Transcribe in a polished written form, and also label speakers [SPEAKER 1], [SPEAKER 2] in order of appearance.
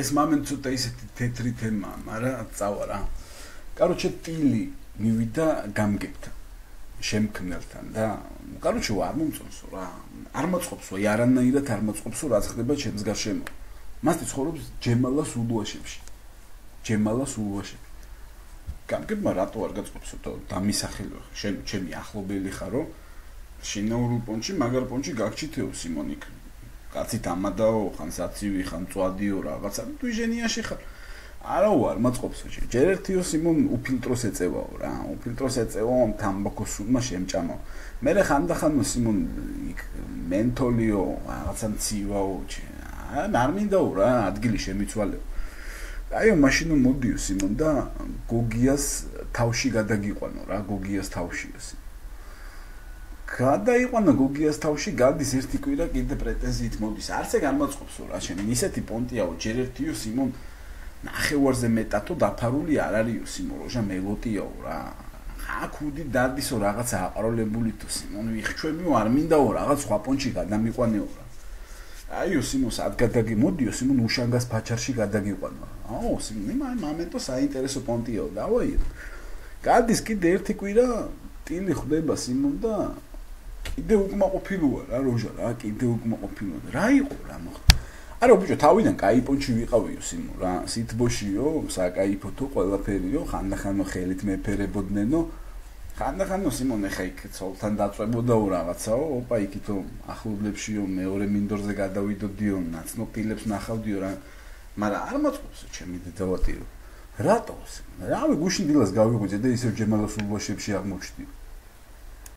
[SPEAKER 1] ეს მომენტ ცოტა ისეთი თეთრი თემაა, მაგრამ წავა რა. Короче, ტილი მივიდა გამგებთან. შემქმნელთან და короче, არ მომწონსო რა. არ მოწყობსო, არანაირად არ მოწყობსო, რაც ხდება ჩემს გარშემო. მასთან ცხოვრობს ჯემალას ულუაშებში. გამგებმა რატო არ გაწყობსო და დამისახელო ჩემი ახლობელი ხარო შინაურ პონჩი მაგარ პონჩი გაგჩითეო სიმონიკ კაცი დამადაო ხან საცივი ხან წვადიო რაღაცა თუ ჟენიაში ხარ არა არ მაწყობსო ჯერ ერთიო სიმონ უფილტროს ეწევაო რა უფილტროს ეწევაო თამბაქოს სულმა შემჭამო მე ხანდახანო სიმონ იქ მენტოლიო რაღაცა მცივაო არ მინდაო რა ადგილი შემიცვალეო აი მაშინო მოდიო სიმონ და გოგიას თავში გადაგიყვანო რა გოგიას თავშიოს გადაიყვანა გოგიას თავში გადის ერთი კვირა კიდე პრეტენზიით მოდის არც ეგ არ მაწყობსო რა ჩემი ისეთი პონტიაო ჯერ ერთიო სიმონ ნახევარზე მეტათო დაფარული არ არისო სიმონ როჟა მელოტიაო რა ხაკუდი დადისო რაღაცა აყროლებულითო სიმონ ვიხჩვებიო არ მინდაო რაღაც სხვა პონჩი გადამიყვანეო რა აიო სიმონს ადგადაგიმოდიო სიმონ უშანგას ფაჩარში გადაგიყვანა აო სიმონ მე მომენტო საინტერესო პონტიაო დავაიო გადის კიდე ერთი კვირა ტილი ხდება სიმონ და კიდე უკმაყოფილოა რა როჟა რა კიდე უკმაყოფილოა რა იყო რა მოხდა არა ბიჭო თავიდან კაი პონჩი ვიყავიო სიმონ რა სითბოშიო საკაიფოთო ყველაფერიო ხანდახანო ხელით მეფერებოდნენო ხანდახანო სიმონ ეხა იქ ცოლთან დაწვებოდაო რაღაცაო ოპა იქითო ახლობლებშიო მეორე მინდორზე გადავიდოდიო ნაცნობ ტილებს ნახავდიო რა მაგრამ არ მოწყობსო ჩემი დედავატირო რატო რავი გუშინ დილას გავიღვიძე და ისევ ჯემალას ულუაშებში აღმოჩნდი